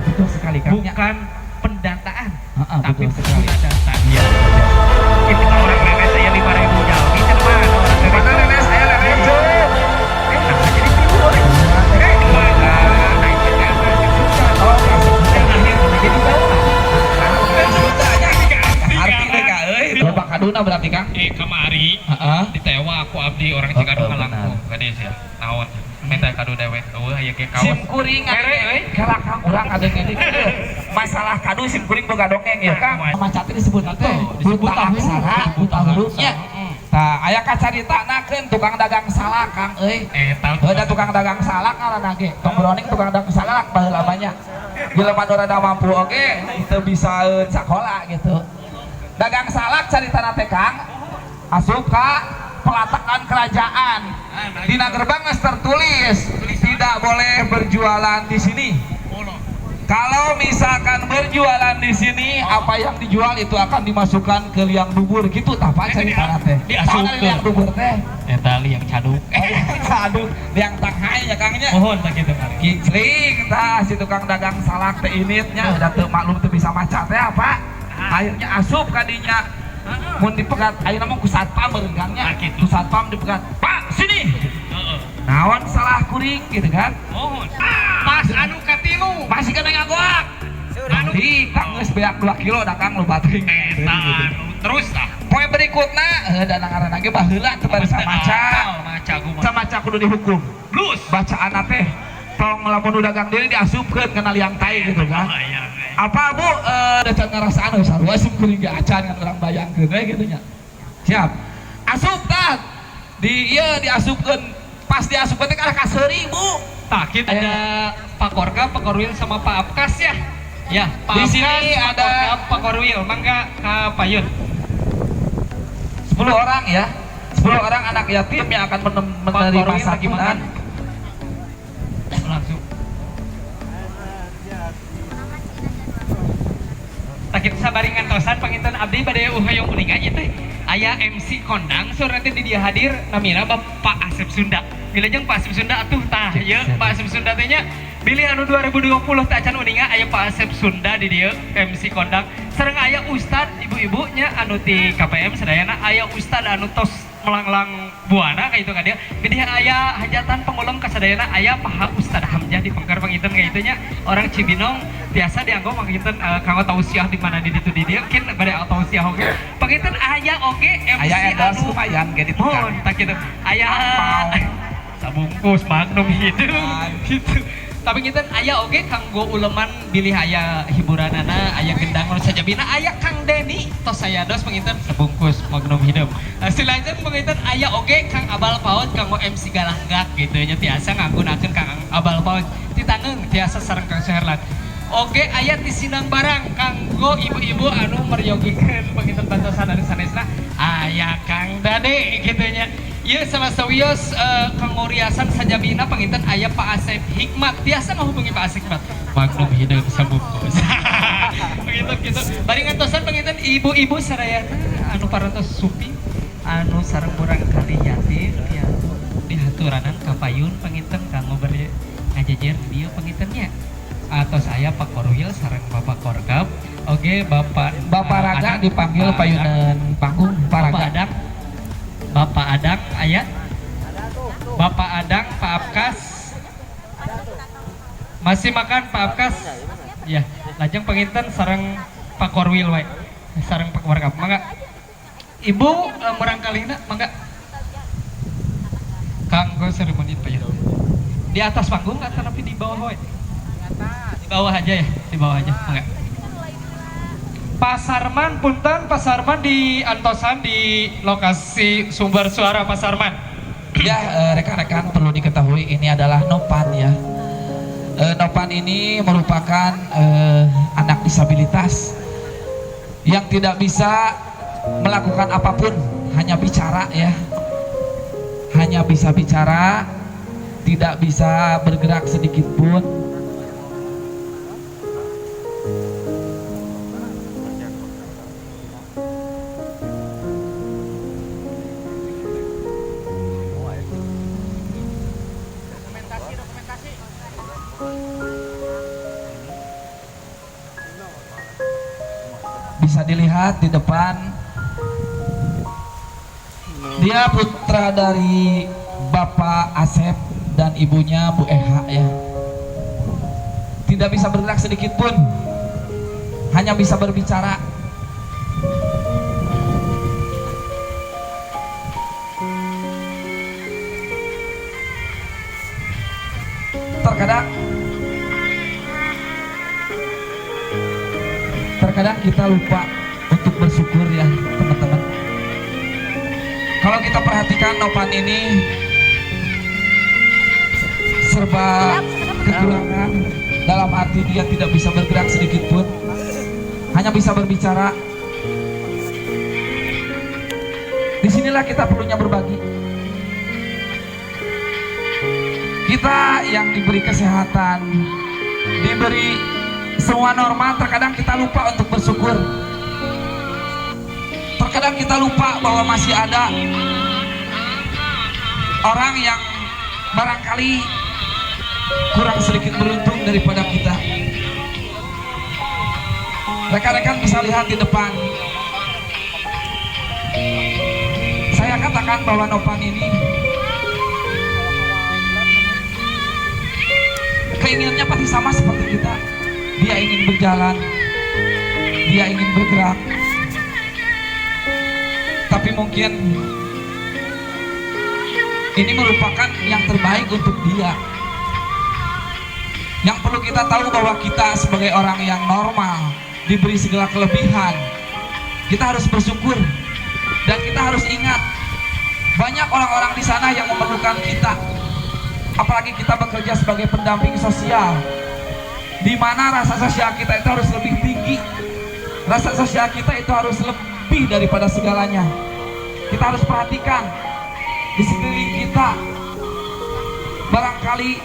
betul sekali Kang. Bukan pendataan, tapi betul sekali. data. Iya. Kita orang leles saya 5.000 jauh. Ini mana orang Mana leles saya leles. jadi tidur. Oh, Jadi bawah. arti deh Kak, Bapak kaduna berarti Kang? Kemari ditewa aku abdi orang Cigadung Malangku gadis ya. Naon? Minta kado dewek. Aya ge kaos. Sim kuring galak Kang urang ada ngeudik. Masalah kado sim kuring boga dongeng ya Kang. Maca teh disebut teh disebut aksara, buta hurufnya. Tah aya kacaritanakeun tukang dagang salak Kang euy. Ada tukang dagang salak ngaranna ge. Tong broning tukang dagang salak baheula banyak. Jelema nu rada mampu oge teu bisa sakola gitu. Dagang salak caritana teh Kang asup ka pelatakan kerajaan. Dina gerbang geus tertulis tidak boleh berjualan di sini. Kalau misalkan berjualan di sini, apa yang dijual itu akan dimasukkan ke liang bubur gitu. Apa cerita teh? Diasupkeun liang bubur teh. Eta liang caduk. Aduh, liang tanghai ya Kangnya. Mohon tak kitu mari. Kicling tah si tukang dagang salak teh initnya udah teu maklum teu bisa maca teh apa. Akhirnya asup kadinya. Mun dipegat ayeuna mah ku satpam berenggangnya. Ku satpam dipegat. Pak, sini. Naon salah kuring gitu kan? Mohon. Pas anu katilu. Masih kena ngagoak. Di Kang geus beak 2 kilo da Kang loba teuing. Eta anu terus tah. Poe berikutna da ngaranna ge baheula teu bari samaca. Maca kumaha. Samaca kudu dihukum. Blus. Bacaanna teh tong lamun nu dagang deui diasupkeun kana liang tai gitu kan. Apa Bu da can ngarasaan we sarua sim kuring ge acan ngan urang bayangkeun we kitu nya. Siap. Asup tah. Di ieu diasupkeun pas diasupkeun teh ka seuri Bu. Tah kita ada Pak Korga, Pak Korwil sama Pak Apkas ya. Ya, Pak Di sini Apkas, ada Pak Korwil, mangga ka Payun. 10 orang ya. 10 orang anak yatim yang akan menerima santunan. Langsung. Tak kita sabaringan tosan panginten abdi bade uhayong uning aja teh. Aya MC kondang sore nanti di dia hadir namina Bapak Asep Sunda. Wilujeng Pak Asep Sunda atuh tah ye Pak Asep Sunda teh nya bilih anu 2020 teh acan uninga aya Pak Asep Sunda di dieu MC kondang. Sareng aya ustad ibu-ibu nya anu ti KPM sadayana aya ustad anu tos melanglang buana kayak itu kan dia gede aya hajatan pengulum kasadayana aya Pak Ustad Hamzah di Pengkar panginten kayak itunya orang Cibinong biasa dianggap panginten kanggo tausiah di mana di ditu di dieu kin bade tausiah oge panginten aya oge MC anu lumayan ge di Tukang tak kitu aya sabungkus magnum hidup gitu tapi kita aya oge kanggo uleman bilih aya hiburanana aya gendang nu sajabina aya Kang Deni tos saya dos penginten sebungkus magnum hidup silanjut penginten aya oge Kang Abal Paut kanggo MC galanggak gitu nya tiasa nganggunakeun Kang Abal Paut titangeung tiasa sareng Kang Suherlan oge aya ti Sinang Barang kanggo ibu-ibu anu meryogikeun penginten bantosan anu sanesna aya Kang Dade gitu nya. Ieu sama sawios kanggo riasan sajabina panginten aya Pak Asep Hikmat. Biasa ngahubungi Pak Asep Hikmat. Maklum hidup sabungkus. Begitu gitu. Bari ngantosan panginten ibu-ibu sarayana anu parantos suping anu sareng urang kali yatim ya dihaturanan ka payun panginten kanggo bari ngajejer dieu pangintennya. Atos aya Pak Korwil sareng Bapak Korgap. Oge Bapak Raga dipanggil payunan panggung Pak Raga. Bapak Adang aya Bapak Adang Pak Apkas masih makan Pak Apkas ya lajeng panginten sareng Pak Korwil wae sareng Pak Warkap mangga Ibu murangkalina mangga kanggo seremoni payun di atas panggung atau tapi di bawah wae di bawah aja ya di bawah aja mangga Pak Sarman, punten Pak Sarman di Antosan di lokasi sumber suara Pak Sarman. Ya, rekan-rekan perlu diketahui ini adalah Nopan ya. Nopan ini merupakan anak disabilitas yang tidak bisa melakukan apapun, hanya bicara ya. Hanya bisa bicara, tidak bisa bergerak sedikit pun. bisa dilihat di depan, dia putra dari Bapak Asep dan ibunya Bu Eha ya. Tidak bisa bergerak sedikit pun, hanya bisa berbicara. Terkadang kita lupa untuk bersyukur ya teman-teman. Kalau kita perhatikan Nopan ini serba kekurangan, dalam arti dia tidak bisa bergerak sedikit pun, hanya bisa berbicara. Disinilah kita perlunya berbagi. Kita yang diberi kesehatan, diberi semua normal, terkadang kita lupa untuk bersyukur. Terkadang kita lupa bahwa masih ada orang yang barangkali kurang sedikit beruntung daripada kita. Rekan-rekan bisa lihat di depan. Saya katakan bahwa Nopan ini keinginannya pasti sama seperti kita. Dia ingin berjalan, dia ingin bergerak, tapi mungkin ini merupakan yang terbaik untuk dia. Yang perlu kita tahu bahwa kita sebagai orang yang normal, diberi segala kelebihan, kita harus bersyukur. Dan kita harus ingat, banyak orang-orang di sana yang memerlukan kita. Apalagi kita bekerja sebagai pendamping sosial, di mana rasa sosial kita itu harus lebih tinggi. Rasa sosial kita itu harus lebih daripada segalanya. Kita harus perhatikan di sekeliling kita. Barangkali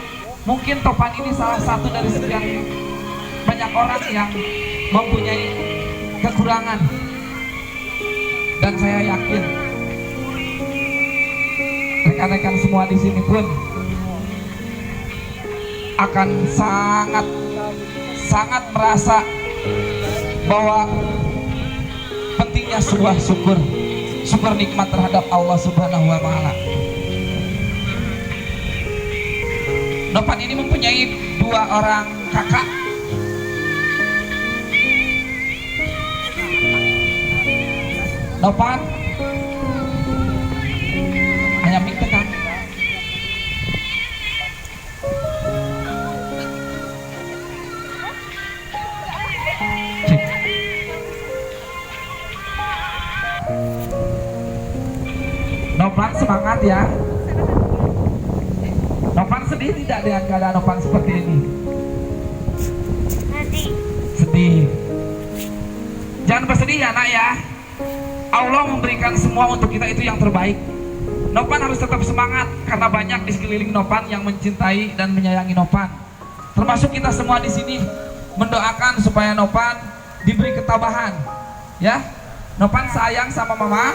mungkin Topan ini salah satu dari sekian banyak orang yang mempunyai kekurangan. Dan saya yakin rekan-rekan semua di sini pun akan sangat merasa bahwa pentingnya sebuah syukur nikmat terhadap Allah Subhanahu wa Ta'ala. Nopan ini mempunyai 2 orang kakak. Nopan hanya minta kan. Nopan semangat ya. Nopan sedih tidak dengan keadaan Nopan seperti ini? Sedih. Jangan bersedih ya nak ya. Allah memberikan semua untuk kita itu yang terbaik. Nopan harus tetap semangat karena banyak di sekeliling Nopan yang mencintai dan menyayangi Nopan. Termasuk kita semua di sini mendoakan supaya Nopan diberi ketabahan. Ya, Nopan sayang sama mama.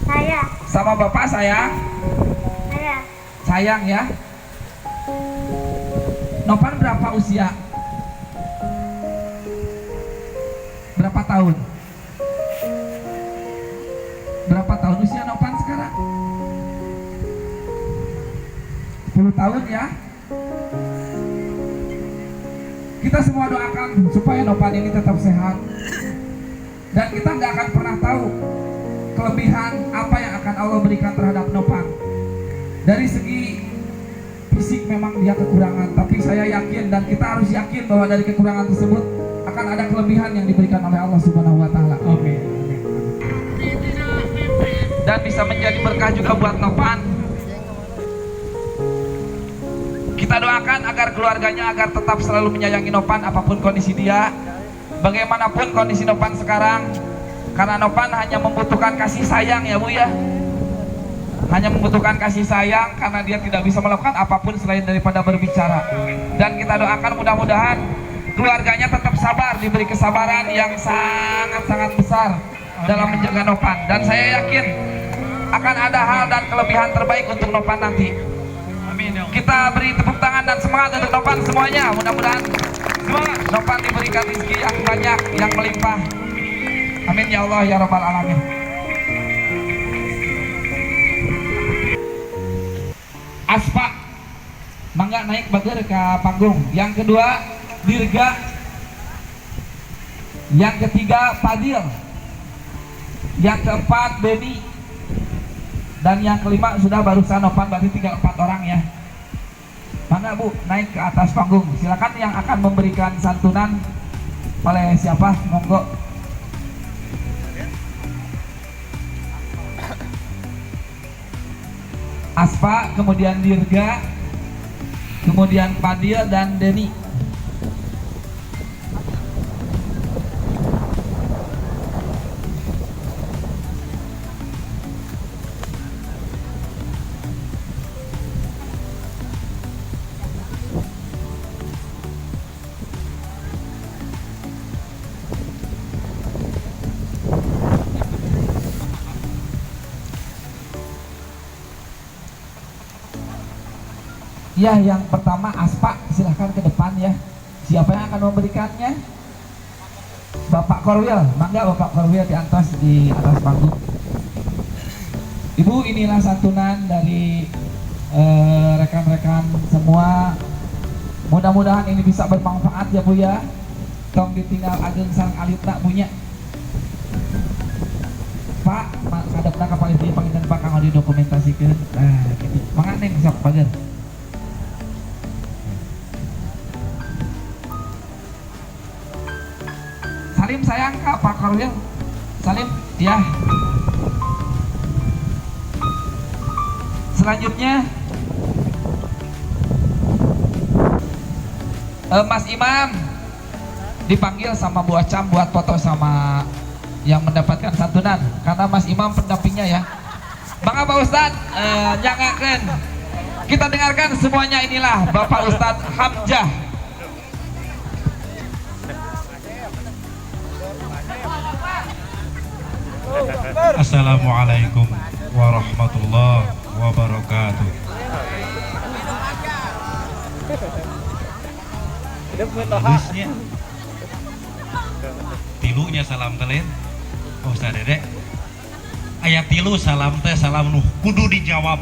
Saya. Sama bapak sayang. Saya. Sayang ya. Nopan berapa usia? Berapa tahun? Berapa tahun usia Nopan sekarang? 10 tahun ya. Kita semua doakan supaya Nopan ini tetap sehat. Dan kita nggak akan pernah tahu kelebihan apa yang akan Allah berikan terhadap Nopan. Dari segi fisik memang dia kekurangan, tapi saya yakin dan kita harus yakin bahwa dari kekurangan tersebut akan ada kelebihan yang diberikan oleh Allah Subhanahu wa Ta'ala. Amin. Dan bisa menjadi berkah juga buat Nopan. Kita doakan agar keluarganya agar tetap selalu menyayangi Nopan apapun kondisi dia, bagaimanapun kondisi Nopan sekarang. Karena Nopan hanya membutuhkan kasih sayang ya Bu ya. Hanya membutuhkan kasih sayang karena dia tidak bisa melakukan apapun selain daripada berbicara. Dan kita doakan mudah-mudahan keluarganya tetap sabar, diberi kesabaran yang sangat-sangat besar dalam menjaga Nopan. Dan saya yakin akan ada hal dan kelebihan terbaik untuk Nopan nanti. Kita beri tepuk tangan dan semangat untuk Nopan semuanya. Mudah-mudahan semangat Nopan diberikan rezeki yang banyak, yang melimpah. Amin ya Allah ya rabbal alamin. Aspa mangga naik bager ke panggung. Yang kedua Dirga, yang ketiga Fadil, yang keempat Beni, dan yang kelima sudah barusan Nopan, berarti tinggal 4 orang ya. Mangga Bu naik ke atas panggung. Silakan yang akan memberikan santunan oleh siapa? Monggo. Aspa, kemudian Dirga, kemudian Fadil dan Deni. Ya, yang pertama Aspa, silahkan ke depan ya. Siapa yang akan memberikannya? Bapak Korwil, mangga Bapak Korwil di atas panggung. Ibu, inilah santunan dari rekan-rekan semua. Mudah-mudahan ini bisa bermanfaat ya Bu ya. Tong ditinggal ageng sang alitna punya. Pak, kadepna ka panitia panginten Pak kanggo didokumentasikeun. Nah, gitu. Mangga neng sok pager. Salim sayang Kak, Pak Korwil. Salim, ya. Selanjutnya Mas Imam dipanggil sama Bu Acam buat foto sama yang mendapatkan santunan, karena Mas Imam pendampingnya ya. Bangga Pak Ustadz, jangankan kita dengarkan semuanya. Inilah Bapak Ustadz Hamzah. Assalamualaikum warahmatullahi wabarakatuh. Bagusnya tilunya salam telen. Oh Ustaz Dedek, ayat tilu salam teh salam nu kudu dijawab.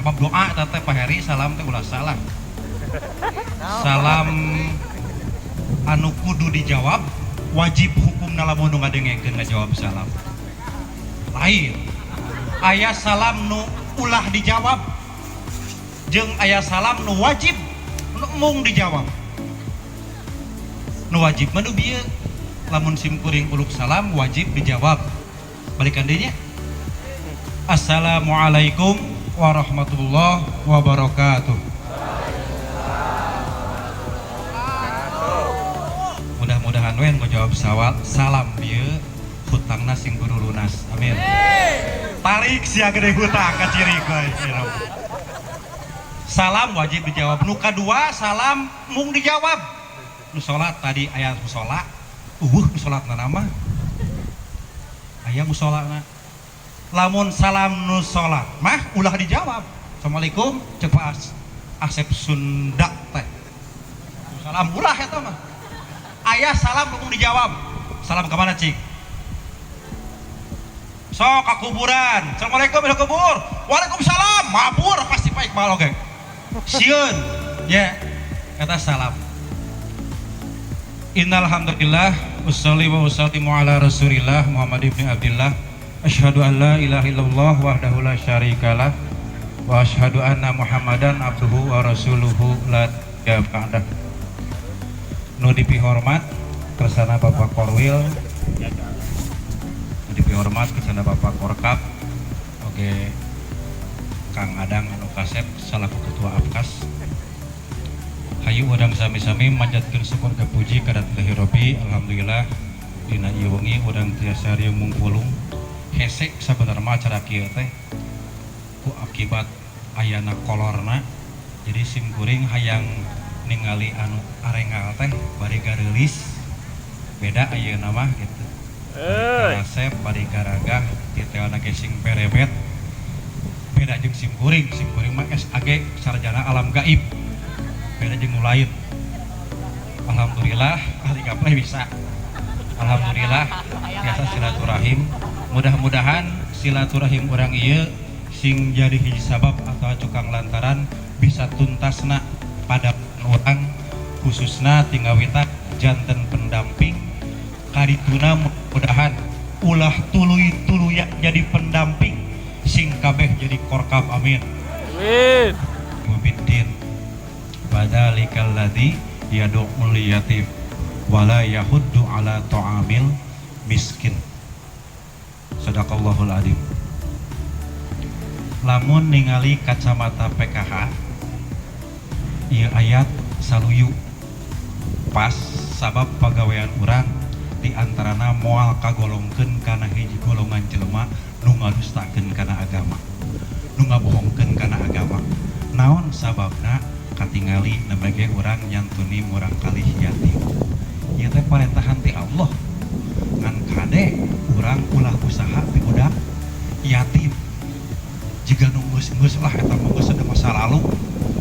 Sebab doa teh Pak Heri salam teh ulah salah. Salam anu kudu dijawab wajib hukum lamun nu ngadengengkeun ngajawab salam. Lain aya salam nu ulah dijawab jeung aya salam nu wajib nu mung dijawab. Nu wajib mah nu bieu lamun simkuring uluk salam wajib dijawab. Balikan deui nya. Assalamualaikum warahmatullahi wabarakatuh. Mudah-mudahan we mau jawab salam bieu hutangna sing guru lunas. Amin. Tarik sia gede hutang ka ciri guys. Salam wajib dijawab. Nu kadua salam mung dijawab. Nu salat tadi aya musala. Nu salatna nama. Aya musolana. Lamun salam nu salat mah ulah dijawab. Assalamualaikum cepat asep Sunda teh. Salam ulah eta mah. Aya salam mung dijawab. Salam ka mana cik? Sok ka kuburan. Assalamualaikum ila kubur. Waalaikumsalam. Mabur pasti Pak Iqbal oge. Sieun nya eta salam. Innal hamdalillah wassalli wa usallimu ala Rasulillah Muhammad ibn Abdillah. Asyhadu an la ilaha illallah wahdahu la syarikalah wa asyhadu anna Muhammadan abduhu wa rasuluhu la ba'dah. Nu dipihormat kersana Bapak Korwil, dihormat kepada Bapak Korkap, oke Kang Adang anu kasep salaku ketua Apkas. Hayu udang sami-sami manjatkeun syukur ka puji ka Ilahi Rabbi. Alhamdulillah dina ieu wengi udang tiasa riung mungkulung hese sabenerna acara kieu teh ku akibat ayana kolorna. Jadi simkuring hayang ningali anu arengal teh bari gareulis beda ayeuna mah gitu. Kasep bari garagah detailna ge sing berebet beda jeung simkuring mah SAG sarjana alam gaib beda jeung nu lain. Alhamdulillah ahli gapleh bisa Alhamdulillah biasa silaturahim. Mudah-mudahan silaturahim orang ieu sing jadi hiji sabab atau cukang lantaran bisa tuntasna pada orang khususna tingawita janten pendamping karituna mudah-mudahan ulah tuluy-tuluy jadi pendamping sing kabeh jadi korkab amin. Amin. Mubiddin Wadzalikal ladzi yad'ul yatim wala yahuddu ala ta'amil miskin. Sadaqallahul adzim. Lamun ningali kacamata PKH ieu ayat saluyu pas sabab pagawean urang di antarana moal kagolongkeun kana hiji golongan jelema nu ngadustakeun kana agama, nu ngabohongkeun kana agama. Naon sababna? Katingali nabage urang nyantuni murang kalih yatim. Ieu teh parentahan ti Allah. Ngan kade urang ulah usaha ti budak yatim. Jika nunggus lah eta mah geus ada masa lalu.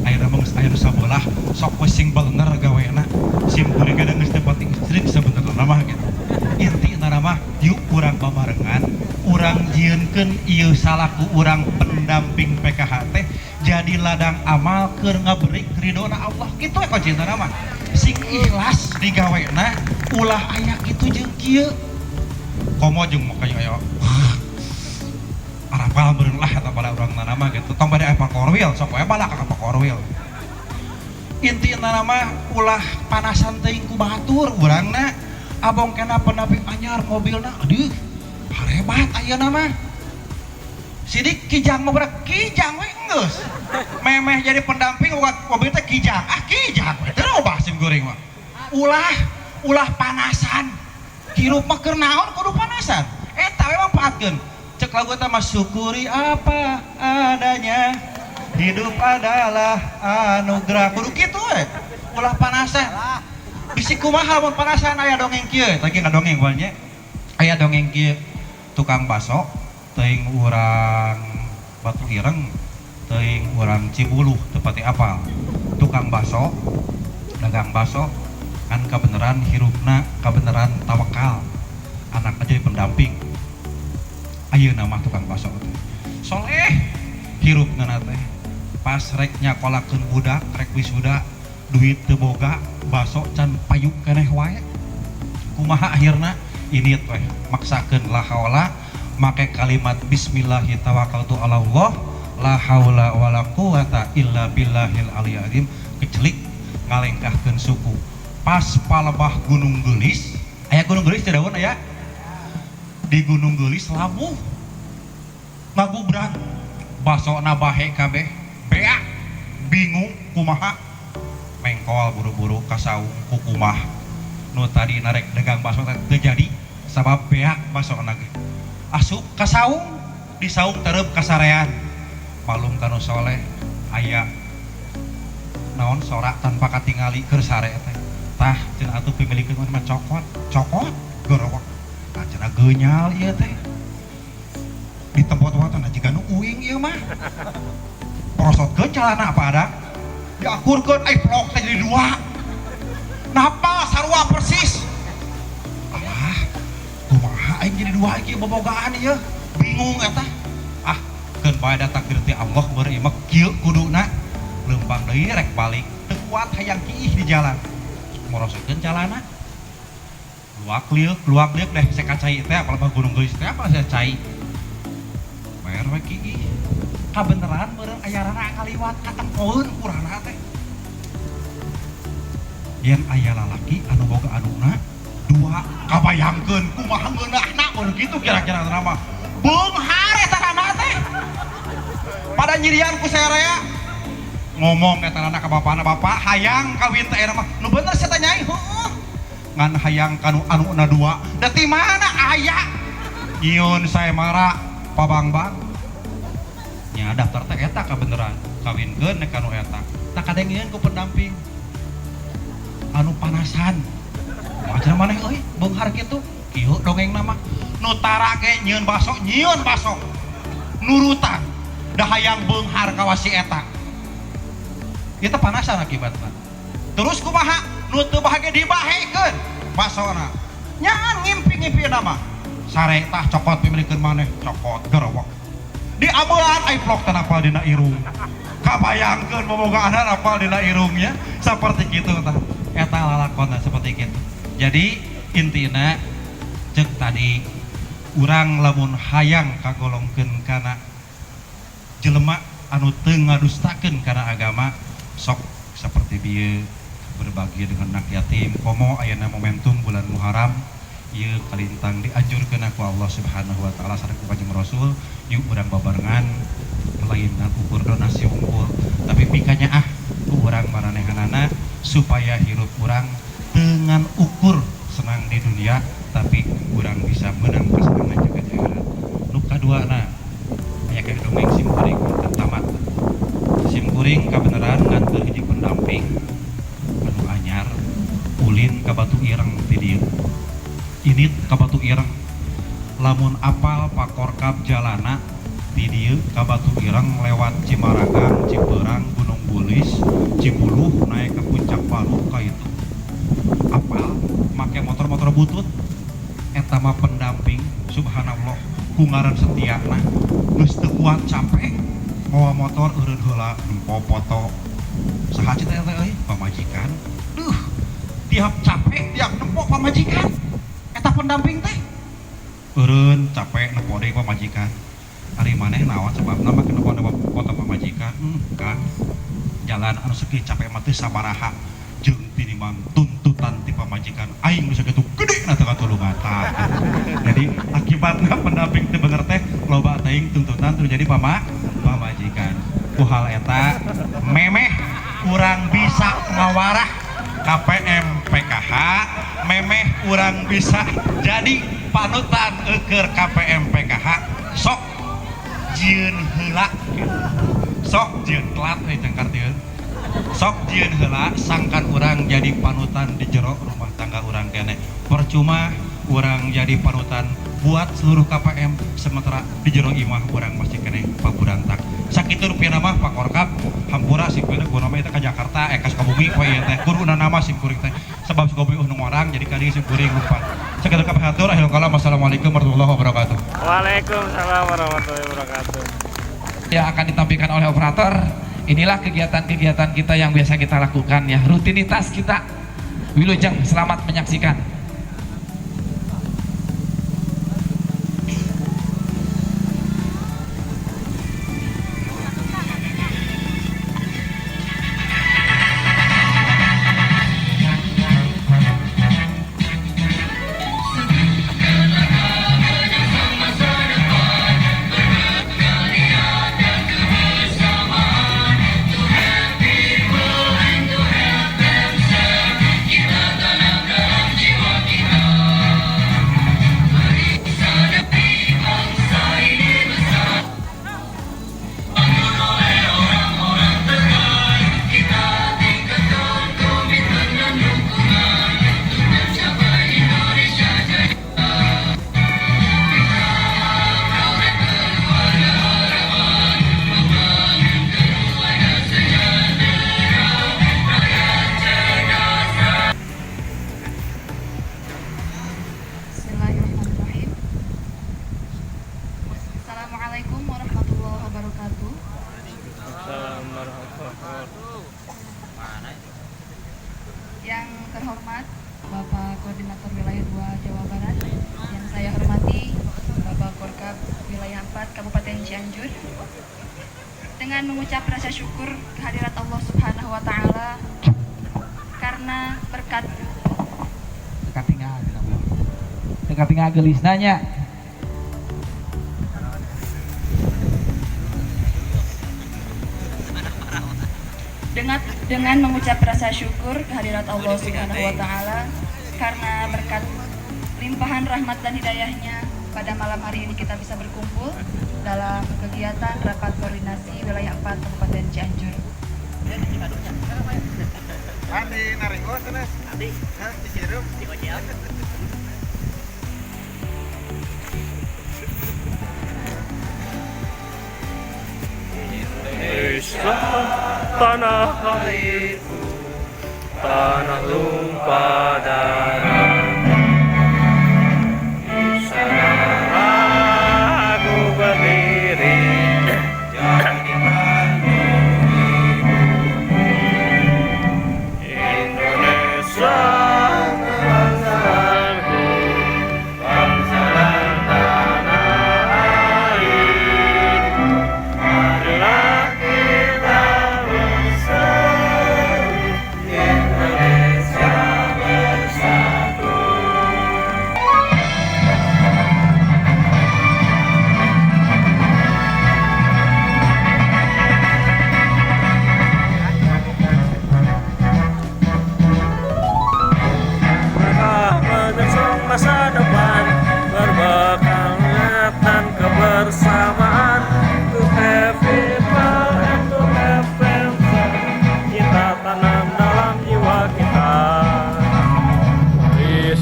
Ayeuna mah geus aya nu sabelah sok we sing bener gaweana. Sim kuring kadang geus teu penting istri sebenarna mah gitu. Intina mah yuk urang babarengan, urang jieunkeun ieu salaku urang pendamping PKH teh jadi ladang amal keur ngabeurik ridona Allah kitu we kuncina mah. Sing ikhlas digawena ulah aya kitu jeung kieu. Komo jeung makanya aya arapal beureung lah eta bala urangna mah gitu. Tong bade aya pakorwil sok we bala ka pakorwil. Intina mah ulah panasan teuing ku batur urangna. Abong kena pendamping anyar mobilna aduh harebat ayeuna mah. Sidik kijang mah berak kijang we geus. Memeh jadi pendamping mobil teh kijang. Kijang we teu obah sim goreng mah. Ulah panasan. Hirup mah keur naon kudu panasan. Eta we manfaatkeun. Cek lagu eta mah syukuri apa adanya. Hidup adalah anugerah. Kudu kitu we. Ulah panasan. Bisi kumaha mun panasan aya dongeng kieu. Lagi ngadongeng nya. Aya dongeng kieu. Tukang baso teuing urang Batu Ireng, teuing urang Cibuluh teu pati apal. Tukang baso, dagang baso kan kabeneran hirupna kabeneran tawakal. Anakna jadi pendamping. Ayeuna mah tukang baso teh. Soleh hirupna teh. Pas rek nyakolakeun budak, rek wisuda, duit teu boga, baso can payuk keneh wae. Kumaha akhirna? Ini teh maksakeun la haula make kalimat bismillahi tawakkaltu ala Allah la haula wala quwata illa billahil aliyil azim kecelik ngalengkahkeun suku. Pas palebah Gunung Geulis, aya Gunung Geulis teh daun aya. Di Gunung Geulis labuh. Ngagubrak basona bahe kabeh, beak bingung kumaha. Mengkol buru-buru kasaung kukumah nu tadi narek dagang baso teh jadi sabab beak basona ge asup kasaung disaung tereup kasarean malum kanu soleh aya naon sorak tanpa katingali keur sare teh tah cenah atuh pimilikeun mah cokot gorowok tah cenah geunyal ieu teh di tempat-tempatna jiga nu uing ieu mah prosotkeun calana apa ada diakurkeun ai vlog teh jadi dua. Napa sarua persis? Alah, kumaha aing jadi dua iki bobogaan ieu? Bingung eta. Ah, keun bae da takdir ti Allah beureum mah kieu kuduna. Leumpang deui rek balik, teu kuat hayang kiih di jalan. Moroskeun calana. Luak liuk deh saya kacai teh apalagi Gunung Geulis teh apa saya cai. Bayar we kiih. Kabeneran beureum aya rana kaliwat katengkoeun urana teh. Yen aya lalaki anu boga anuna dua kabayangkeun kumaha ngeunahna mun kitu kira-kira nama beunghar eta rana teh pada nyirian ku sarea ngomong eta rana ka bapana bapak hayang kawin teh era mah nu bener saya tanyai heuh ngan hayang kanu anuna dua da ti mana aya nyieun sae mara pabangbang nya daftar teh eta kabeneran kawinkeun kanu eta tak kadengieun ku pendamping anu panasan wajar maneh euy beunghar kitu kieu dongeng nama nu tara ge nyieun baso nurutan da hayang beunghar ka wasi eta ieu teh panasan akibatna terus kumaha nu teu bahage dibahekeun basona Nyaan ngimpi-ngimpi nama. Sare tah cokot pimrikeun maneh, cokot gerowok. Di amelan ai vlog teh apal dina irung. Kabayangkeun bobogaan apal dina irungnya seperti kitu tah. Eta lalakonna seperti kitu. Jadi intina cek tadi urang lamun hayang kagolongkeun kana jelema anu teu ngadustakeun kana agama sok seperti bieu berbagi dengan anak yatim komo ayana momentum bulan Muharram ieu kalintang dianjurkeun ku Allah Subhanahu wa taala sareng ku Kanjeng Rasul yuk urang babarengan melainkan ukur donasi unggul tapi pikanya ku urang maranehanana supaya hirup urang dengan ukur senang di dunia tapi urang bisa menang pasangan jagat akhirat. Nu kaduana aya ke dongeng simkuring tamat. Simkuring kabeneran nganteur hiji pendamping anu anyar ulin ka Batu Ireng ti dieu. Init ka Batu Ireng. Lamun apal pakorkap jalana ti dieu ka Batu Ireng lewat Cimaragang, Cipeurang, Gunung Bulis, Cibuluh naik ke Puncak Paru ka itu. Apal make motor-motor butut eta mah pendamping subhanallah ku ngaran Setiana geus teu kuat capek mawa motor eureun heula nempo foto saha cita eta euy pamajikan duh tiap capek tiap nempo pamajikan eta pendamping teh eureun capek nempo deui pamajikan ari maneh naon sababna make nempo foto pamajikan Kang jalan anu segih capek mah teu sabaraha jeung tinimbang tuntutan ti pamajikan aing bisa gitu gede na teu katulungan tah jadi akibatna pendamping teu bener teh loba teuing tuntutan teu jadi pamajikan ku hal eta memeh urang bisa ngawarah KPM PKH memeh urang bisa jadi panutan eukeur KPM PKH sok jieun heula sok jieun telat euy teh kartieun sok jieun heula sangkan urang jadi panutan di jero rumah tangga urang kene percuma urang jadi panutan buat seluruh KPM sementara di jero imah urang masih kene paburantak sakitu rupiah mah Pak Korkap hampura simkuring guna mah eta ka Jakarta ka Sukabumi poe ieu teh kuruna nama simkuring teh sebab Sukabumi nu orang jadi kali simkuring lupa sakitu kapahatur akhirul kalam assalamualaikum warahmatullahi wabarakatuh. Waalaikumsalam warahmatullahi wabarakatuh. Yang akan ditampilkan oleh operator. Inilah kegiatan-kegiatan kita yang biasa kita lakukan ya, rutinitas kita. Wilujeng, selamat menyaksikan. Assalamualaikum warahmatullahi wabarakatuh. Yang terhormat Bapak Koordinator Wilayah 2 Jawa Barat, yang saya hormati Bapak Korkap Wilayah 4 Kabupaten Cianjur, dengan mengucap rasa syukur kehadirat Allah Subhanahu wa taala karena berkat dekat tinggal gelis nanya dengan mengucap rasa syukur kehadirat Allah Subhanahu wa taala karena berkat limpahan rahmat dan hidayahnya pada malam hari ini kita bisa berkumpul dalam kegiatan rapat koordinasi wilayah 4 Kabupaten Cianjur. Adi naringo sana. Adi, disirup di ojek. Indonesia tanah airku, tanah tumpah darah.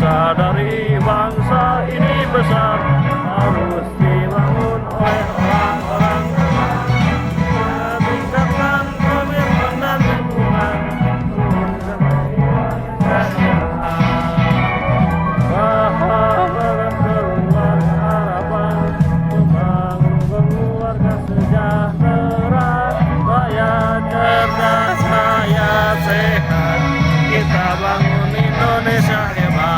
bangsa dari bangsa ini besar, harus dibangun oleh orang-orang besar. Tingkatkan komitmen dan dukungan untuk berharap keluar harapan, membangun keluarga sejahtera, rakyat cerdas, rakyat sehat, kita bangun Indonesia hebat.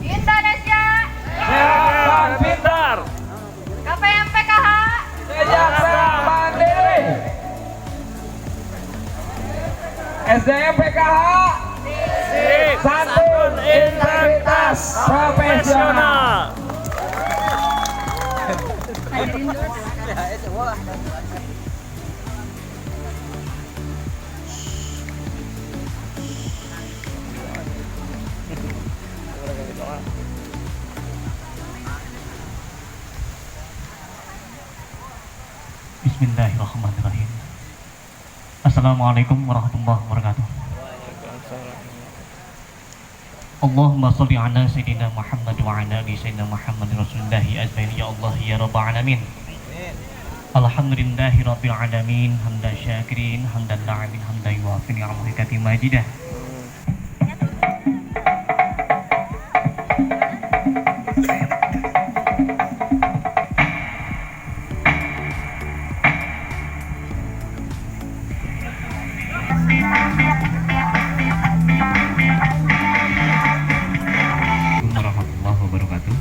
Indonesia, Sehat dan pintar. KPM PKH, Kejaksaan mandiri. SDM PKH. Santun, integritas, profesional. Bismillahirrahmanirrahim. Assalamualaikum warahmatullahi wabarakatuh. Allahumma sholli ala sayyidina Muhammad wa ala ali sayyidina Muhammad rasulillahi ajmain ya Allah ya rabbal alamin. Alhamdulillahi rabbil alamin, hamdan syakirin, hamdan na'amin, hamdan yuwafi ni'amahu kati majidah. Warahmatullahi wabarakatuh.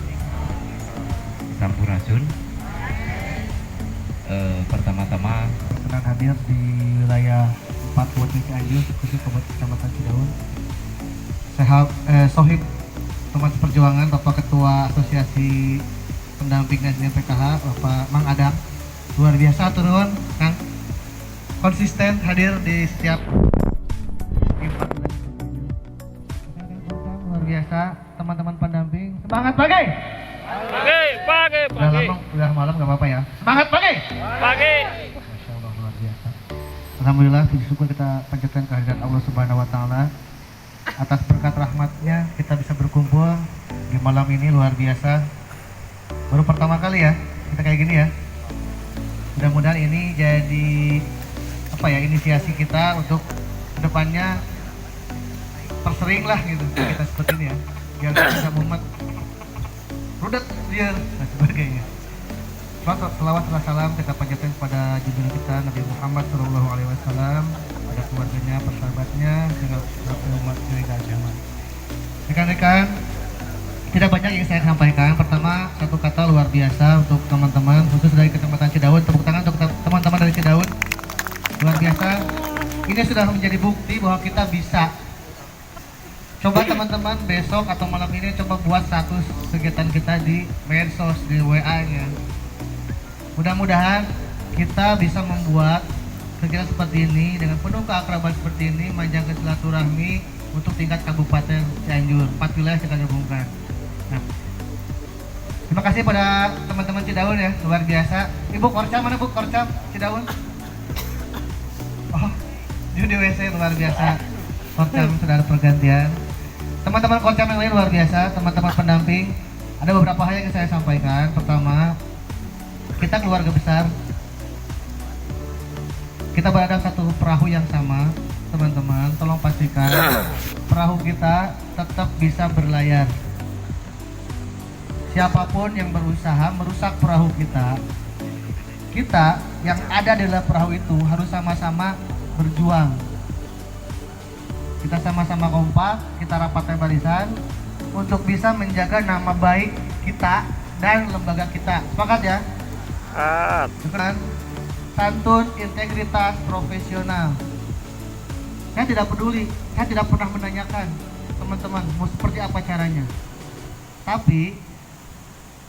Sampurasun. Pertama-tama sedang hadir di wilayah 4 Kabupaten Cianjur, khusus Kecamatan Cidaun. Sohib teman seperjuangan, Bapak Ketua Asosiasi Pendamping SDM PKH, Bapak Mang Adang, luar biasa turun, Kang, konsisten hadir di setiap luar biasa. Teman-teman pendamping, semangat pagi. Udah malam gak apa-apa ya. Semangat pagi. Masya Allah, luar biasa. Alhamdulillah, puji syukur kita panjatkan kehadiran Allah Subhanahu Wa Taala atas berkat rahmatnya kita bisa berkumpul di malam ini, luar biasa. Baru pertama kali ya kita kayak gini ya. Mudah-mudahan ini jadi inisiasi kita untuk kedepannya persering lah gitu kita seperti ini ya, biar kita bisa mumet rudet dia dan sebagainya. Selawat salam kita panjatkan kepada junjungan kita Nabi Muhammad SAW, pada keluarganya, persahabatnya, segala umat agama. Rekan-rekan, tidak banyak yang saya sampaikan. Pertama, satu kata luar biasa untuk teman-teman khusus dari Kecamatan Cidaun. Tepuk tangan untuk teman-teman dari Cidaun. Luar biasa. Ini sudah menjadi bukti bahwa kita bisa. Coba teman-teman besok atau malam ini coba buat status kegiatan kita di medsos, di WA-nya. Mudah-mudahan kita bisa membuat kegiatan seperti ini dengan penuh keakraban seperti ini, menjaga silaturahmi untuk tingkat Kabupaten Cianjur. 4 wilayah kita gabungkan. Nah, terima kasih pada teman-teman Cidaun ya, luar biasa. Ibu Korcam, mana Bu Korcam Cidaun? Oh, di WC, luar biasa. Korcam sudah ada pergantian. Teman-teman Korcam yang lain luar biasa, teman-teman pendamping. Ada beberapa hal yang saya sampaikan. Pertama, kita keluarga besar. Kita berada satu perahu yang sama, teman-teman. Tolong pastikan perahu kita tetap bisa berlayar. Siapapun yang berusaha merusak perahu kita yang ada di dalam perahu itu harus sama-sama berjuang. Kita sama-sama kompak, kita rapatkan barisan untuk bisa menjaga nama baik kita dan lembaga kita. Sepakat ya? Sepakat. Santun, integritas, profesional. Saya tidak peduli, saya tidak pernah menanyakan teman-teman mau seperti apa caranya. Tapi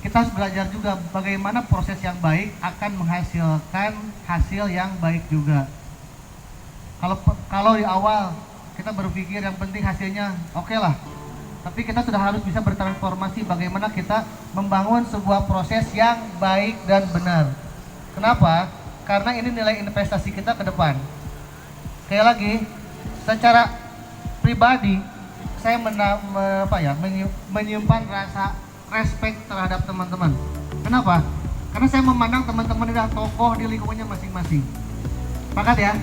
kita harus belajar juga bagaimana proses yang baik akan menghasilkan hasil yang baik juga. Kalau di awal kita berpikir yang penting hasilnya oke lah, tapi kita sudah harus bisa bertransformasi bagaimana kita membangun sebuah proses yang baik dan benar. Kenapa? Karena ini nilai investasi kita ke depan. Sekali lagi, secara pribadi saya menyimpan rasa respect terhadap teman-teman. Kenapa? Karena saya memandang teman-teman adalah tokoh di lingkungannya masing-masing. Sepakat ya?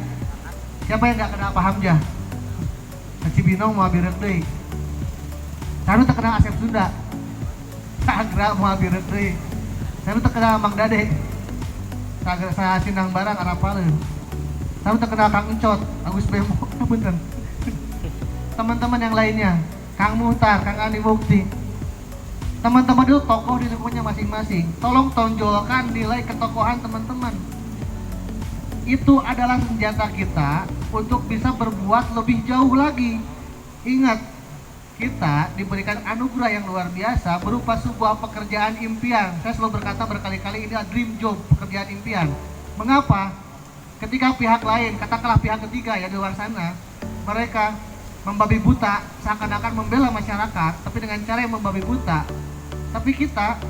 Siapa yang nggak kenal Pak Hamzah? Cibinong mau birek deui. Saya terkenal Asep Sunda. Sagra mau birek deui. Saya terkenal Mang Dade. Saya Sinang Barang Arapaleun. Saya terkenal Kang Encot, Agus Bemo, punten. Teman-teman yang lainnya, Kang Muhtar, Kang Andi Bukti. Teman-teman itu tokoh di lingkungannya masing-masing. Tolong tonjolkan nilai ketokohan teman-teman. Itu adalah senjata kita untuk bisa berbuat lebih jauh lagi. Ingat, kita diberikan anugerah yang luar biasa berupa sebuah pekerjaan impian. Saya selalu berkata berkali-kali ini adalah dream job, pekerjaan impian. Mengapa? Ketika pihak lain, katakanlah pihak ketiga ya di luar sana, mereka membabi buta, seakan-akan membela masyarakat, tapi dengan cara yang membabi buta. Tapi kita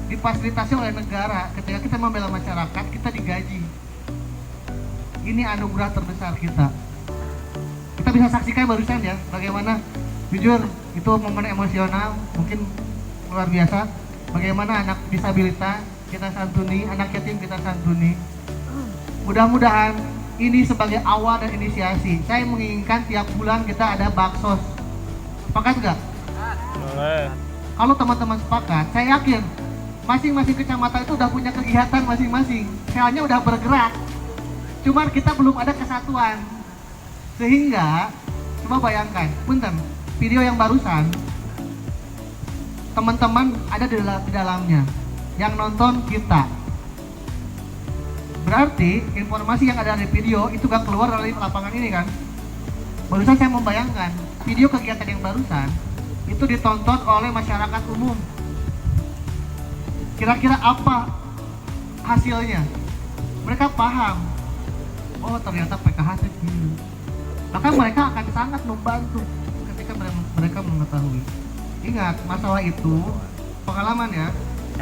difasilitasi oleh negara. Ketika kita membela masyarakat, kita digaji. Ini anugerah terbesar kita. Kita bisa saksikan barusan ya, bagaimana jujur itu momen emosional, mungkin luar biasa. Bagaimana anak disabilitas kita santuni, anak yatim kita santuni. Mudah-mudahan ini sebagai awal dan inisiasi. Saya menginginkan tiap bulan kita ada baksos. Sepakat nggak? Boleh. Kalau teman-teman sepakat, saya yakin masing-masing kecamatan itu udah punya kegiatan masing-masing. Selnya udah bergerak. Cuman kita belum ada kesatuan. Sehingga, coba bayangkan, punten, video yang barusan, teman-teman ada di dalamnya. Yang nonton kita. Berarti informasi yang ada di video itu gak keluar dari lapangan ini kan. Barusan saya membayangkan video kegiatan yang barusan itu ditonton oleh masyarakat umum. Kira-kira apa hasilnya? Mereka paham, oh ternyata PKH itu gini. Maka mereka akan sangat membantu ketika mereka mengetahui. Ingat, masalah itu pengalaman ya,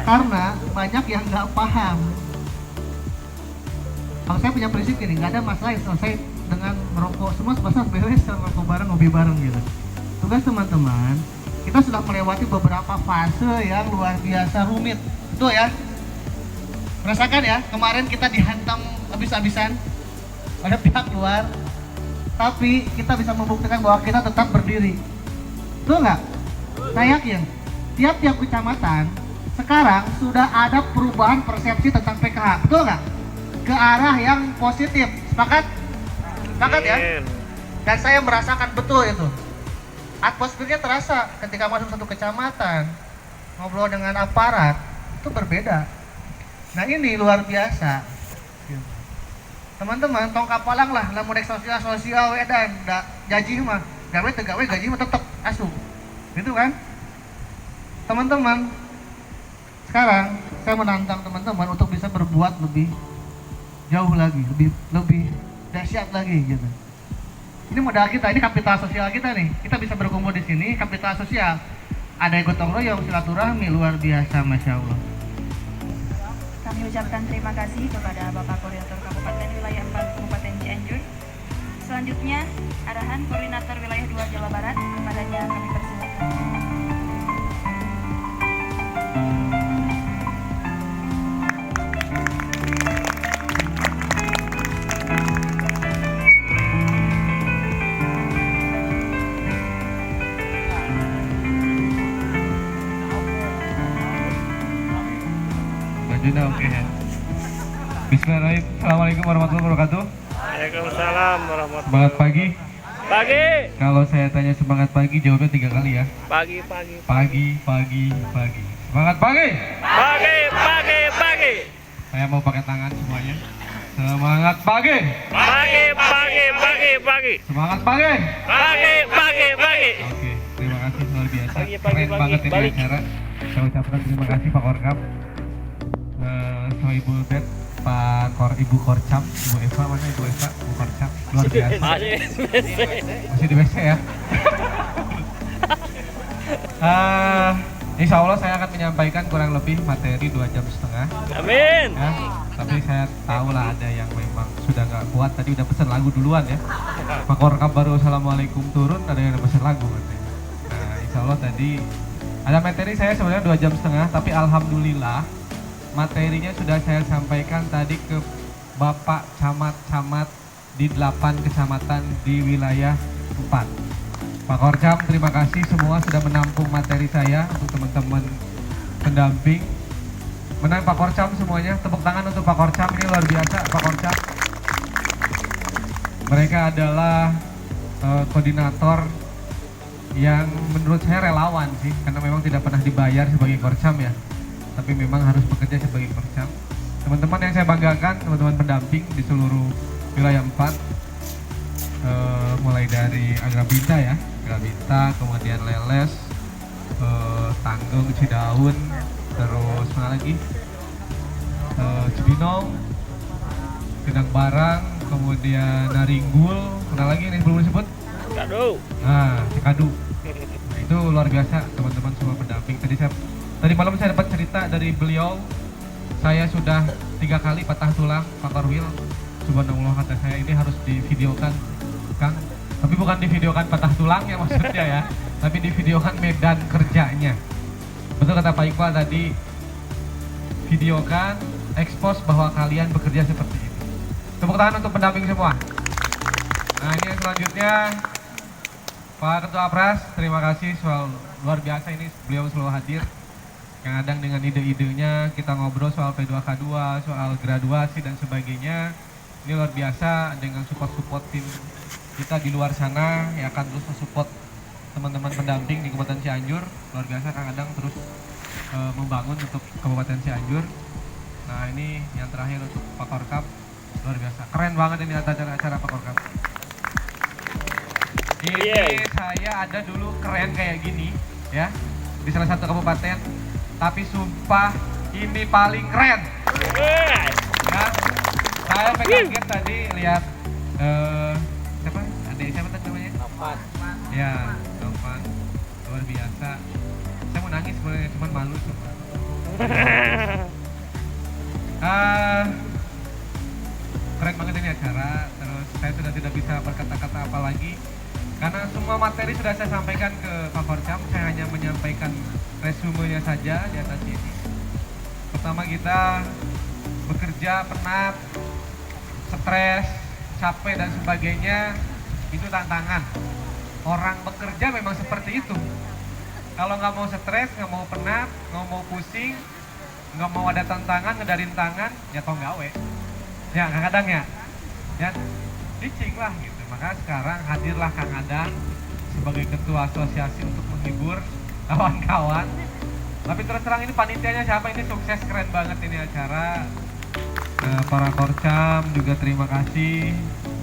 karena banyak yang nggak paham. Kalau saya punya prinsip gini, nggak ada masalah yang selesai dengan merokok. Semua masalah beres, merokok bareng, ngopi bareng gitu. Tugas teman-teman, kita sudah melewati beberapa fase yang luar biasa rumit. Betul ya? Merasakan ya, kemarin kita dihantam habis-habisan oleh pihak luar, tapi kita bisa membuktikan bahwa kita tetap berdiri. Betul nggak? Saya yakin, tiap-tiap kecamatan sekarang sudah ada perubahan persepsi tentang PKH. Betul nggak? Ke arah yang positif. Sepakat? Sepakat ya? Dan saya merasakan betul itu. Atmosfernya terasa ketika masuk satu kecamatan, ngobrol dengan aparat, itu berbeda. Nah ini luar biasa. Teman-teman, tong kapalang lah, lamun sosial wedan, gaji mah, gawe tegawe gaji mah tetep asup. Gitu kan? Teman-teman, sekarang saya menantang teman-teman untuk bisa berbuat lebih jauh lagi, lebih dahsyat lagi gitu. Ini modal kita, ini kapital sosial kita nih. Kita bisa berkumpul di sini, kapital sosial. Ada gotong royong, silaturahmi luar biasa, masya Allah. Kami ucapkan terima kasih kepada Bapak Koordinator Kabupaten Wilayah 4 Kabupaten Cianjur. Selanjutnya, arahan Koordinator Wilayah 2 Jawa Barat, kepadanya kami persilakan. Oke. Bismillahirrahmanirrahim. Assalamualaikum warahmatullahi wabarakatuh. Waalaikumsalam warahmatullahi Semangat pagi. Pagi. Kalau saya tanya semangat pagi, jawabnya 3 kali ya. Pagi. Pagi. Semangat pagi. Pagi. Saya mau pakai tangan semuanya. Semangat pagi. Pagi. Semangat pagi. Pagi. Oke, terima kasih luar biasa. Pagi, Keren banget ini balik. acara. Saya ucapkan terima kasih Pak Korkap. Sama Ibu Det, Ibu Korcam, Ibu Eva, mana Ibu Eva? Ibu Korcam, luar biasa. Masih di WC ya. Insya Allah saya akan menyampaikan kurang lebih materi 2,5 jam. Amin. Ya, tapi saya tahu lah ada yang memang sudah nggak kuat, tadi udah pesan lagu duluan ya. Pak Korkap baru assalamualaikum turun, ada yang udah pesan lagu katanya. Nah, insya Allah tadi ada materi saya sebenarnya 2,5 jam, tapi alhamdulillah materinya sudah saya sampaikan tadi ke Bapak Camat-Camat di 8 kecamatan di wilayah 4. Pak Korkam, terima kasih semua sudah menampung materi saya untuk teman-teman pendamping. Menang Pak Korcam semuanya, tepuk tangan untuk Pak Korcam, ini luar biasa Pak Korcam. Mereka adalah koordinator yang menurut saya relawan sih, karena memang tidak pernah dibayar sebagai Korcam ya, tapi memang harus bekerja sebagai Korcam. Teman-teman yang saya banggakan, teman-teman pendamping di seluruh wilayah 4, mulai dari Agrabinta ya, Agrabinta, kemudian Leles, Tanggung, Cidaun, terus mana lagi, Cibinong, Pinang Barang, kemudian Naringgul, mana lagi nih belum disebut? Kado. Nah, Cikadu. Nah, itu luar biasa teman-teman semua pendamping. Tadi malam saya dapat cerita dari beliau, saya sudah 3 kali patah tulang, Pak Korwil. Subhanallah, kata saya ini harus divideokan, Kang. Tapi bukan divideokan patah tulangnya maksudnya ya, tapi divideokan medan kerjanya. Betul kata Pak Iqbal tadi, videokan, expose bahwa kalian bekerja seperti ini. Tepuk tangan untuk pendamping semua. Nah, ini yang selanjutnya Pak Ketua Pras, terima kasih, soal luar biasa ini beliau selalu hadir. Yang kadang dengan ide-idenya kita ngobrol soal P2K2, soal graduasi dan sebagainya. Ini luar biasa dengan support tim kita di luar sana yang akan terus mensupport teman-teman pendamping di Kabupaten Cianjur. Luar biasa Kang Adang terus membangun untuk Kabupaten Cianjur. Nah, ini yang terakhir untuk Pak Korkap, luar biasa. Keren banget ini acara Pak Korkap. Ini saya ada dulu keren kayak gini ya di salah satu kabupaten, tapi sumpah ini paling keren. Ya, saya kaget tadi lihat siapa? Adik siapa tadi namanya? Novan. Ya, Novan. Luar biasa. Saya mau nangis sebenarnya, cuman malu cuma. Keren banget ini acara. Terus saya sudah tidak bisa berkata-kata apa lagi karena semua materi sudah saya sampaikan ke Pak Korcam. Saya hanya menyampaikan resumenya saja di atas ini. Pertama, kita bekerja penat, stres, capek dan sebagainya, itu tantangan. Orang bekerja memang seperti itu. Kalau nggak mau stres, nggak mau penat, nggak mau pusing, nggak mau ada tantangan, ngedarin tangan, ya tong gawe. Ya kadang-kadang ya dicing lah gitu. Maka sekarang hadirlah Kang Adang sebagai ketua asosiasi untuk menghibur kawan-kawan. Tapi terus terang ini panitianya siapa, ini sukses, keren banget ini acara. Para Korcam juga terima kasih,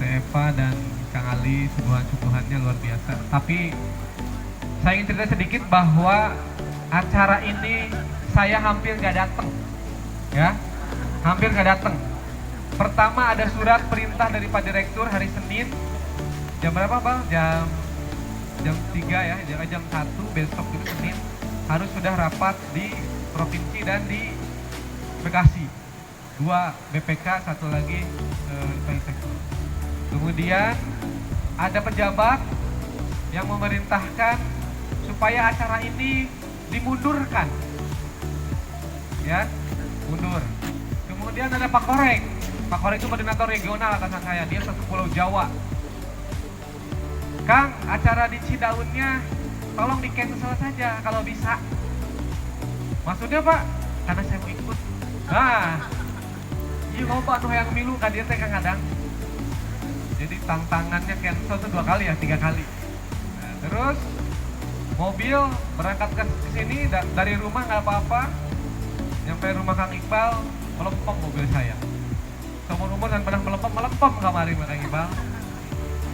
Eva dan Kang Ali, suguhan-suguhannya luar biasa. Tapi saya ingin cerita sedikit bahwa acara ini saya hampir nggak datang, ya, hampir nggak datang. Pertama ada surat perintah dari Pak Direktur hari Senin, jam berapa Bang? Jam 3 ya, jam 1 besok itu Senin harus sudah rapat di provinsi dan di Bekasi. 2 BPK, 1 lagi Sektor. Kemudian ada pejabat yang memerintahkan supaya acara ini dimundurkan, ya, mundur. Kemudian ada Pak Korek. Pak Korek itu koordinator regional atasan saya, dia satu Pulau Jawa. Kang, acara di Cidaunnya tolong di cancel saja kalau bisa. Maksudnya Pak? Karena saya mau ikut. Nah, iya mau Pak, yang milu kan dia Kang Adang. Jadi tantangannya cancel tuh 2 kali ya, 3 kali. Nah, terus mobil berangkat ke sini dari rumah nggak apa-apa, nyampe rumah Kang Iqbal melempem mobil saya. Seumur umur dan pernah melempem kemarin Kang Iqbal.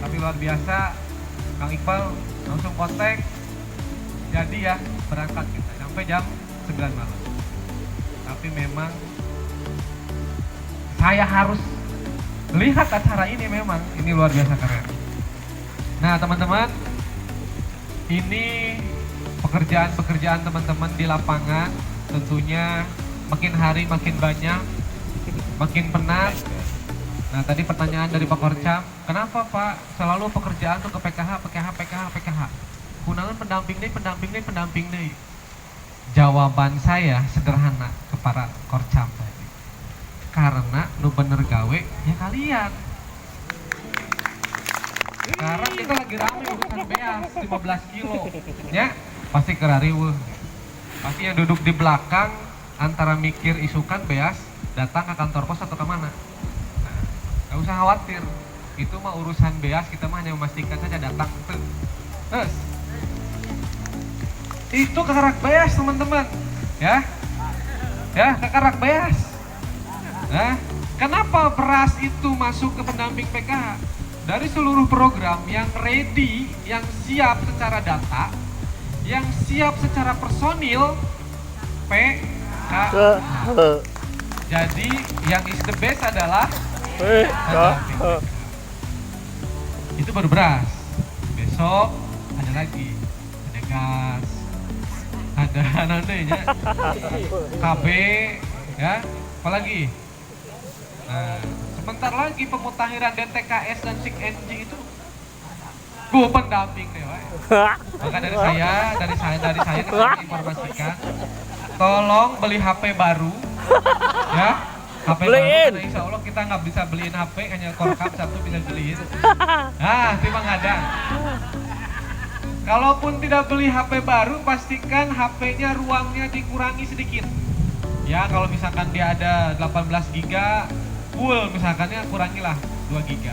Tapi luar biasa, Kang Iqbal langsung kontak, jadi ya berangkat kita sampai jam 9 malam. Tapi memang saya harus lihat acara ini, memang ini luar biasa keren. Nah teman-teman, ini pekerjaan-pekerjaan teman-teman di lapangan tentunya makin hari makin banyak, makin penat. Nah tadi pertanyaan dari Pak Korcam, kenapa Pak selalu pekerjaan tuh ke PKH? Kunaon pendamping deh. Jawaban saya sederhana ke para Korcam tadi. Karena nu bener gawe ya kalian. Sekarang kita lagi rame urusan beas 15 kilo ya, pasti kerariweuh. Pasti yang duduk di belakang antara mikir isukan beas datang ke kantor pos atau kemana. Gak usah khawatir, itu mah urusan beas, kita mah hanya memastikan saja datang. Terus itu kekerak beas teman-teman, ya kekerak beas. Nah, kenapa beras itu masuk ke pendamping PKH? Dari seluruh program yang ready, yang siap secara data, yang siap secara personil, PKH. Jadi yang is the best adalah itu baru beras. Besok ada lagi, ada gas, ada nantinya KB, ya, apalagi. Nah, sebentar lagi pemutahiran DTKS dan SIK NG itu gue pendamping deh, woy. Maka dari saya informasikan, tolong beli HP baru, ya. HP beliin. baru, insya Allah kita nggak bisa beliin HP, hanya Korkap satu bisa beliin. Nah, timang ada. Kalaupun tidak beli HP baru, pastikan HP-nya ruangnya dikurangi sedikit. Ya, kalau misalkan dia ada 18 GB, full misalkannya kurangilah 2 GB.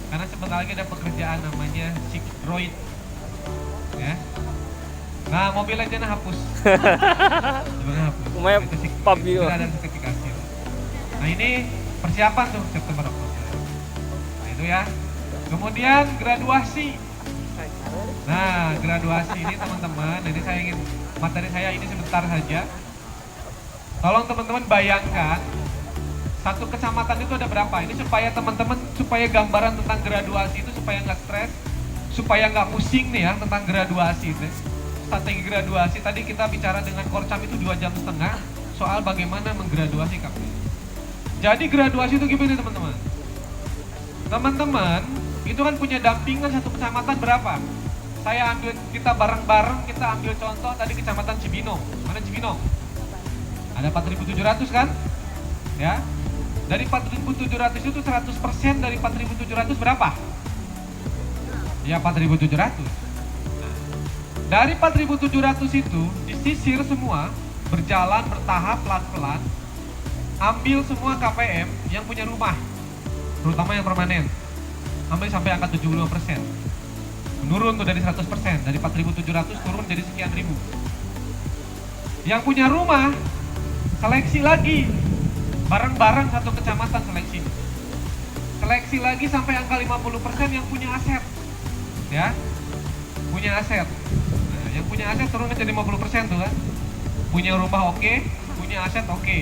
Karena sebentar lagi ada pekerjaan namanya Sikroid. Ya. Nah, mobil aja hapus. Lumayan PUBG. Ada sertifikasi. Nah, ini persiapan tuh September Oktober. Nah, itu ya. Kemudian graduasi. Nah, graduasi ini teman-teman, jadi saya ingin materi saya ini sebentar saja. Tolong teman-teman bayangkan satu kecamatan itu ada berapa? Ini supaya teman-teman, supaya gambaran tentang graduasi itu supaya nggak stres, supaya nggak pusing nih ya tentang graduasi itu. Strategi graduasi tadi kita bicara dengan Korcam itu 2,5 jam soal bagaimana menggraduasi KPI. Jadi graduasi itu gimana teman-teman? Teman-teman itu kan punya dampingan satu kecamatan berapa? Saya ambil, kita bareng-bareng kita ambil contoh tadi kecamatan Cibinong. Mana Cibinong? Ada 4.700 kan? Ya. Dari 4.700 itu 100% dari 4.700 berapa? Ya 4.700. Dari 4.700 itu disisir semua, berjalan bertahap pelan-pelan, ambil semua KPM yang punya rumah, terutama yang permanen, ambil sampai angka 75%. Menurun tuh dari 100%, dari 4.700 turun jadi sekian ribu. Yang punya rumah, seleksi lagi, bareng-bareng satu kecamatan seleksi. Seleksi lagi sampai angka 50% yang punya aset. Ya, punya aset. Nah, yang punya aset turun jadi 50% tuh kan. Punya rumah oke, punya aset oke.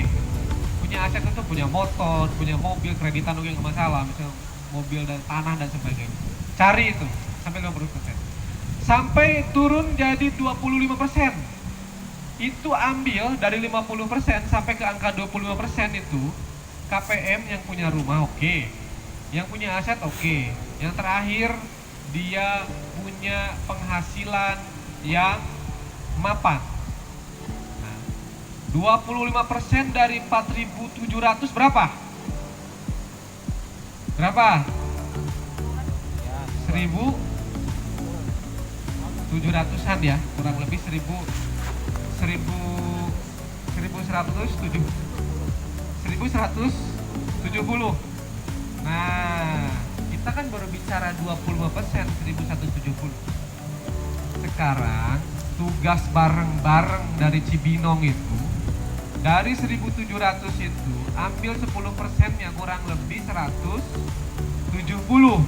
Punya aset itu punya motor, punya mobil, kreditan oke nggak masalah, misalnya mobil dan tanah dan sebagainya. Cari itu sampai 50%. Sampai turun jadi 25%. Itu ambil dari 50% sampai ke angka 25% itu KPM yang punya rumah oke, yang punya aset oke, yang terakhir dia punya penghasilan yang mapan. Nah, 25% dari 4.700 berapa? Berapa? 1.700-an ya, kurang lebih 1170. Nah, kita kan baru bicara 25%, 1170. Sekarang tugas bareng-bareng dari Cibinong itu, dari 1.700 itu ambil 10%-nya kurang lebih 170.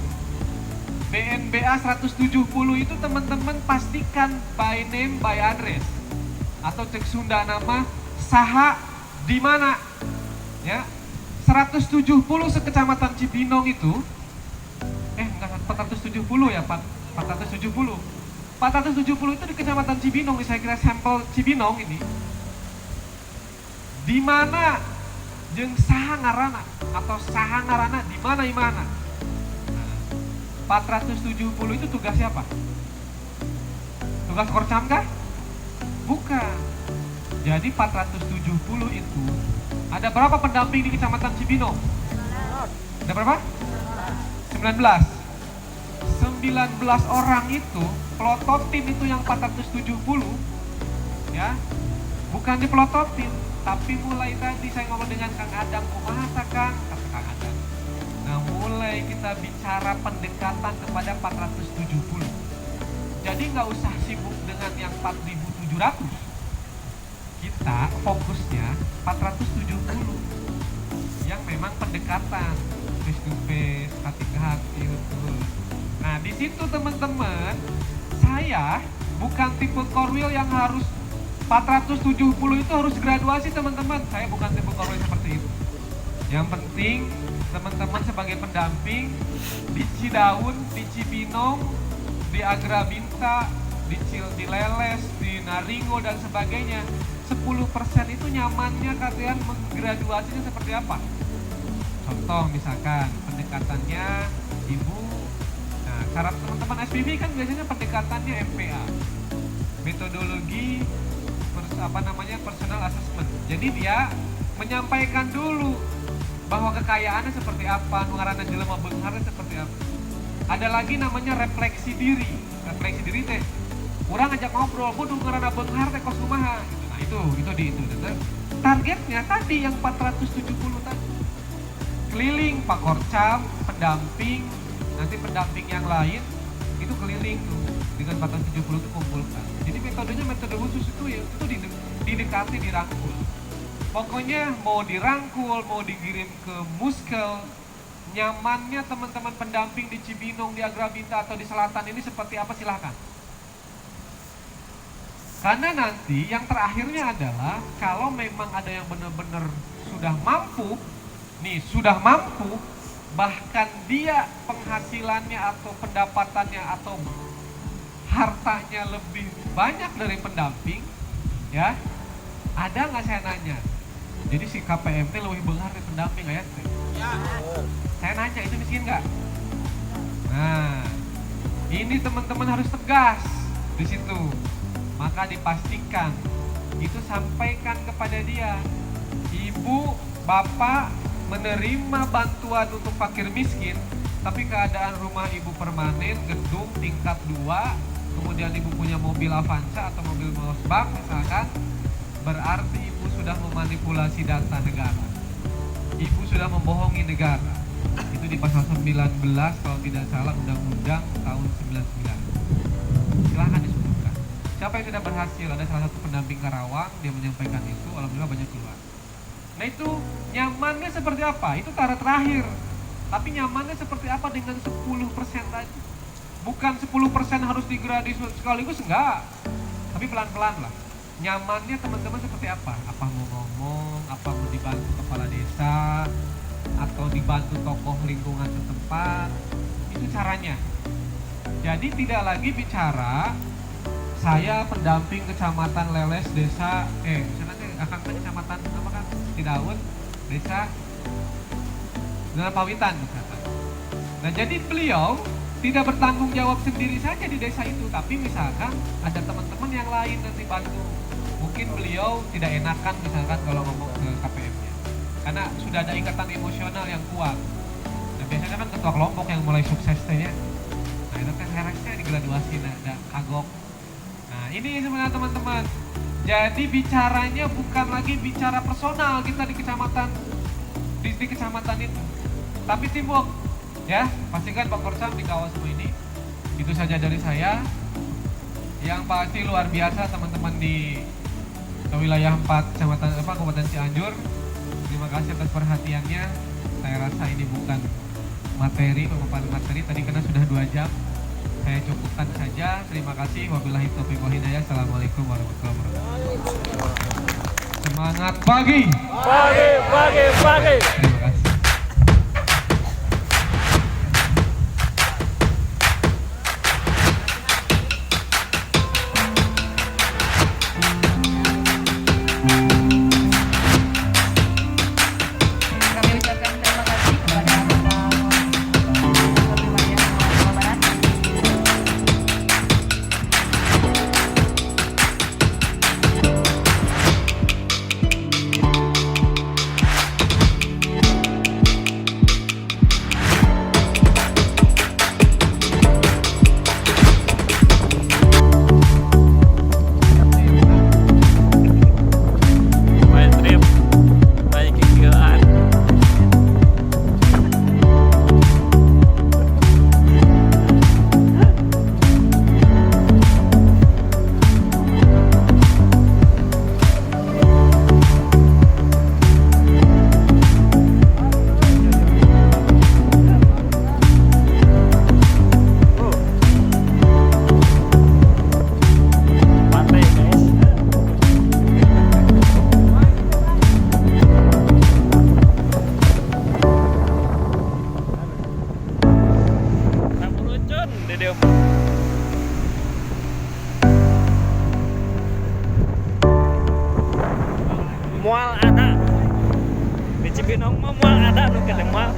BNBA 170 itu teman-teman pastikan by name by address atau cek Sunda nama saha di mana ya. 170 sekecamatan Cibinong itu enggak 470 ya Pak, 470. 470 itu di Kecamatan Cibinong, saya kira sampel Cibinong ini. Di mana jeung saha ngaranna atau saha ngaranna di mana? 470 itu tugas siapa? Tugas Korcam kah? Bukan. Jadi 470 itu ada berapa pendamping di Kecamatan Cibinong? Ada berapa? 19 orang itu, pelototin itu yang 470 ya, bukan dipelototin, tapi mulai tadi saya ngomong dengan Kang Adang, kumaha Kang? Kata Kang Adang. Nah, mulai kita bicara pendekatan kepada 470. Jadi nggak usah sibuk dengan yang 4.700. Kita fokusnya 470 yang memang pendekatan face to face, hati ke hati, betul. Nah, di situ teman-teman, saya bukan tipe korwil yang harus 470 itu harus graduasi teman-teman. Saya bukan tipe korwil seperti itu. Yang penting teman-teman sebagai pendamping di Cidaun, di Cibinong, di Agrabinta, di Leles, di Naringo dan sebagainya, 10% itu nyamannya kalian menggraduasinya seperti apa? Contoh misalkan pendekatannya ibu, nah cara teman-teman SPB kan biasanya pendekatannya MPA, metodologi personal assessment. Jadi dia menyampaikan dulu bahwa kekayaannya seperti apa, ngaranna jelema beunghar seperti apa. Ada lagi namanya refleksi diri. Refleksi diri teh urang ngajak ngobrol, kudu ngaranna beunghar teh kos kumaha gitu. Nah, itu targetnya tadi yang 470 tadi. Keliling Pak Korcam, pendamping, nanti pendamping yang lain itu keliling tuh dengan 470 itu kumpulkan. Jadi metodenya metode khusus itu ya, itu didekati, dirangkul. Pokoknya mau dirangkul, mau dikirim ke Muskel, nyamannya teman-teman pendamping di Cibinong, di Agrabinta atau di Selatan ini seperti apa silahkan. Karena nanti yang terakhirnya adalah kalau memang ada yang benar-benar sudah mampu, bahkan dia penghasilannya atau pendapatannya atau hartanya lebih banyak dari pendamping, ya ada nggak saya nanya? Jadi si KPMT lebih beunghar dari pendamping ya? Ya. Saya nanya itu miskin nggak? Nah, ini teman-teman harus tegas di situ. Maka dipastikan itu sampaikan kepada dia, ibu, bapak menerima bantuan untuk fakir miskin, tapi keadaan rumah ibu permanen, gedung tingkat 2, kemudian ibu punya mobil Avanza atau mobil Mosbach misalkan, berarti ibu sudah memanipulasi data negara. Ibu sudah membohongi negara. Itu di pasal 19 kalau tidak salah undang-undang tahun 99. Silahkan disebutkan. Siapa yang sudah berhasil? Ada salah satu pendamping Karawang, dia menyampaikan itu, alhamdulillah banyak keluar. Nah itu nyamannya seperti apa? Itu cara terakhir. Tapi nyamannya seperti apa dengan 10% tadi? Bukan 10% harus digradasi sekaligus, enggak. Tapi pelan-pelan lah. Nyamannya teman-teman seperti apa? Apa mau ngomong, apa mau dibantu kepala desa, atau dibantu tokoh lingkungan setempat. Itu caranya. Jadi tidak lagi bicara saya pendamping kecamatan Leles desa akan kecamatan apa kan Cidaun desa Dalam Pawitan misalkan. Nah jadi beliau tidak bertanggung jawab sendiri saja di desa itu, tapi misalkan ada teman-teman yang lain nanti bantu. Mungkin beliau tidak enakan misalkan kalau ngomong ke KPM-nya, karena sudah ada ikatan emosional yang kuat. Nah biasanya kan ketua kelompok yang mulai sukses ya. Nah itu kan harusnya digraduasi, ada kagok. Nah ini sebenarnya teman-teman. Jadi bicaranya bukan lagi bicara personal kita di kecamatan, di kecamatan itu, tapi teamwork. Ya, pastikan Pak Korcam dikawal semua ini. Itu saja dari saya. Yang pasti luar biasa teman-teman di wilayah 4 kecamatan Kabupaten Cianjur. Terima kasih atas perhatiannya. Saya rasa ini bukan materi, pemaparan materi tadi karena sudah 2 jam. Saya cukupkan saja. Terima kasih. Wabillahi taufiq wal hidayah. Assalamualaikum warahmatullahi wabarakatuh. Semangat pagi. Pagi. Terima kasih. mal ada nu kene mal.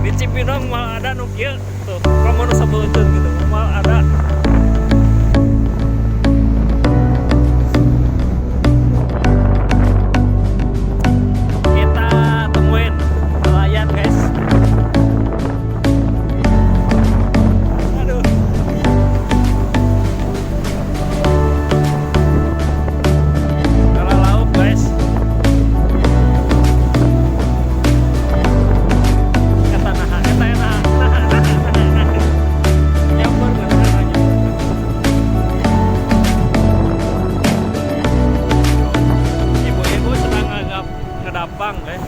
Di Cibinong mal ada nu kieu tuh. Kamu nu sabeuteun gitu. Mal ada. Kita temuin nelayan guys. Aduh. Kalau laut guys. Eta nah, nyamper gue tanahnya. Ibu-ibu sedang agak ngedapang guys.